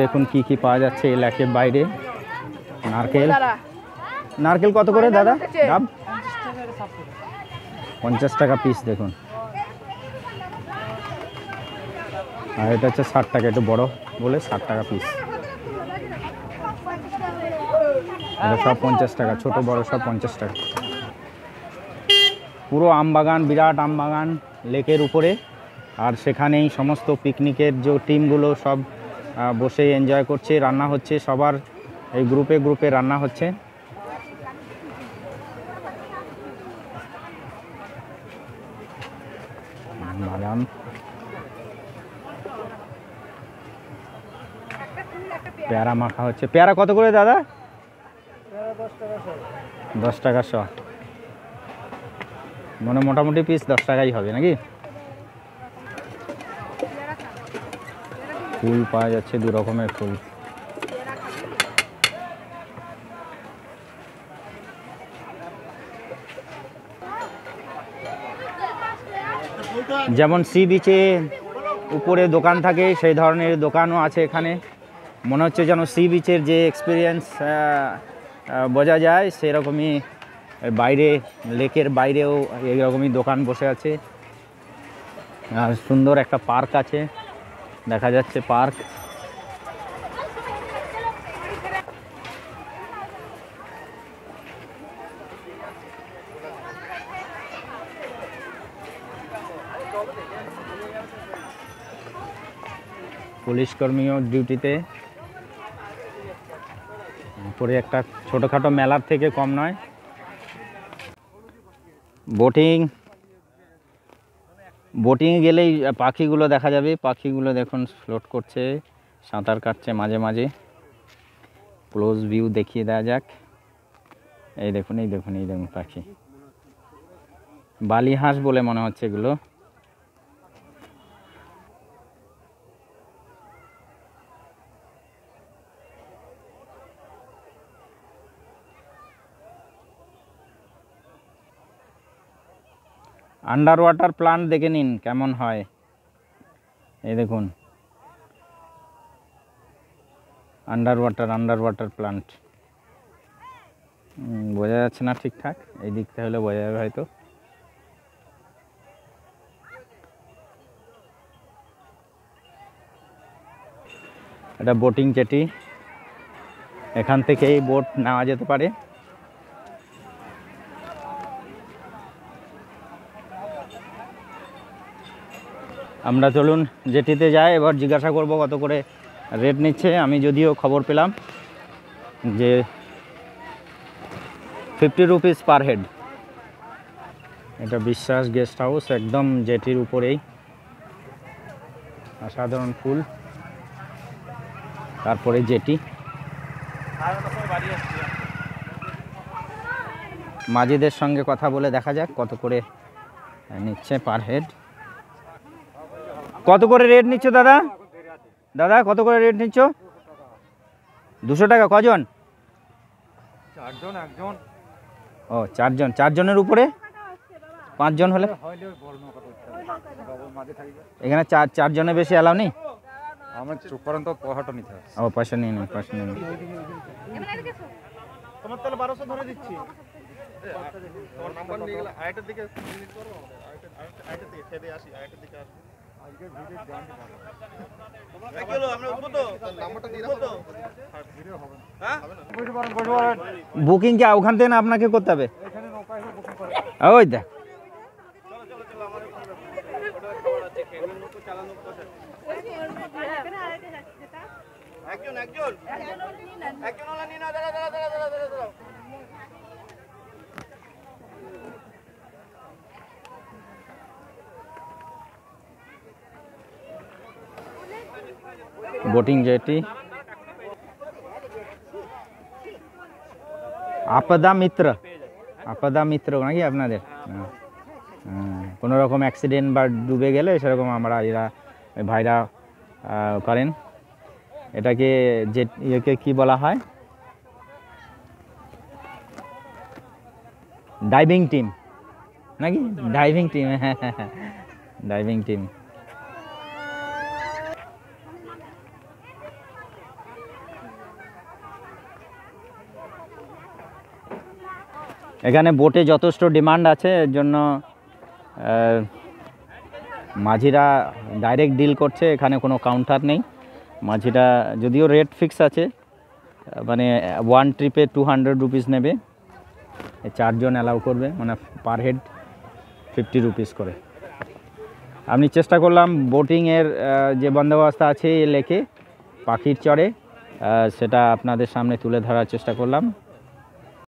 দেখুন কি কি পাওয়া যাচ্ছে এই লেকের বাইরে। নারকেল, নারকেল কত করে দাদা ডাব? 50 টাকা পিস দেখুন। আর এটা হচ্ছে 60 টাকা, একটু বড় বলে 60 টাকা পিস। এটা সব 50 টাকা, ছোট বড় সব 50 টাকা। পুরো আম বাগান, বিরাট আম বাগান লেকের উপরে। আর সেখানেই সমস্ত পিকনিকের যে টিমগুলো সব বসে এনজয় করছে, রান্না হচ্ছে, সবার এই গ্রুপে গ্রুপে রান্না হচ্ছে। বাদাম, পেয়ারা মাখা হচ্ছে। পেয়ারা কত করে দাদা? 10 টাকা শ। মানে মোটামুটি পিস 10 টাকাই হবে নাকি? ফুল পাওয়া যাচ্ছে, দু রকমের ফুল। যেমন সি বিচে উপরে দোকান থাকে সেই ধরনের দোকানও আছে এখানে। মনে হচ্ছে যেন সি বিচের যে এক্সপিরিয়েন্স বোঝা যায় সেরকমই বাইরে, লেকের বাইরেও এইরকমই দোকান বসে আছে। আর সুন্দর একটা পার্ক আছে, দেখা যাচ্ছে পার্ক। পুলিশ কর্মীও ডিউটিতে। পরে একটা ছোটোখাটো মেলার থেকে কম নয়। বোটিংয়ে গেলেই পাখিগুলো দেখা যাবে। পাখিগুলো দেখুন ফ্লোট করছে, সাঁতার কাটছে মাঝে মাঝে। ক্লোজ ভিউ দেখিয়ে দেওয়া যাক। এই দেখুন, এই দেখুন, এই দেখুন পাখি। বালি হাঁস বলে মনে হচ্ছে এগুলো। আন্ডার ওয়াটার প্লান্ট দেখে নিন কেমন হয়। এই দেখুন, আন্ডার ওয়াটার প্লান্ট। বোঝা যাচ্ছে না ঠিকঠাক, এই দিকটা হলে বোঝা যাবে হয়তো। এটা বোটিং জেটি, এখান থেকেই বোট নেওয়া যেতে পারে। আমরা চলুন জেটিতে যাই, এবার জিজ্ঞাসা করব কত করে রেট নিচ্ছে। আমি যদিও খবর পেলাম যে 50 রুপিস পার হেড। এটা বিশ্বাস গেস্ট হাউস, একদম জেটির উপরেই। অসাধারণ ফুল, তারপরে জেটি। মাঝিদের সঙ্গে কথা বলে দেখা যাক কত করে নিচ্ছে পার হেড। কত করে রেট নিচ্ছ দাদা? দাদা কত করে রেট নিচ্ছ? 200 টাকা। কজন? 4 জন, একজন। ও 4 জন। 4 জনের উপরে 5 জন হলে এখানে 4 জনের বেশি অ্যালাউ নেই। আমার চুপ করেন তো, পয়সাটা নিতে হবে। ও পয়সা নিয়ে নিন, পয়সা নিয়ে নিন। তোমার তাহলে 1200 ধরে দিচ্ছি। তোমার নাম্বার নিয়ে গেলে আইটার দিকে মিনিট করো, আইটার দিকে খেদে আসি, আইটার দিকে আসি। আজকে ভিডিও গ্রান্ড হবে। চলো আমরা উঠবো তো, নাম্বারটা দিয়ে রাখো তো। ভিডিও হবে না। হ্যাঁ বসে পড়েন। বুকিং কি ওখান থেকে না আপনাকে করতে হবে? এখানে নৌকা এসে বুকিং করে। ওই দেখ, চলো আমার ওটা খবর আছে, কেমন নৌকা চালানো কথা। একজন ওলা নিয়ে নাও, দাঁড়া। Boating jetty. আপদা মিত্র নাকি আপনাদের? কোনো রকম অ্যাক্সিডেন্ট বা ডুবে গেলে সেরকম আমরা ভাইরা করেন। এটাকে যে ইয়েকে কি বলা হয়? ডাইভিং টিম নাকি? ডাইভিং টিম, হ্যাঁ ডাইভিং টিম। এখানে বোটে যথেষ্ট ডিমান্ড আছে, এর জন্য মাঝিরা ডাইরেক্ট ডিল করছে, এখানে কোনো কাউন্টার নেই। মাঝিরা যদিও রেট ফিক্স আছে, মানে ওয়ান ট্রিপে 200 রুপিস নেবে, 4 জন অ্যালাউ করবে, মানে পার হেড 50 রুপিস করে। আমি চেষ্টা করলাম বোটিংয়ের যে বন্দোবস্ত আছে এই লেকে পাখির চড়ে সেটা আপনাদের সামনে তুলে ধরার চেষ্টা করলাম।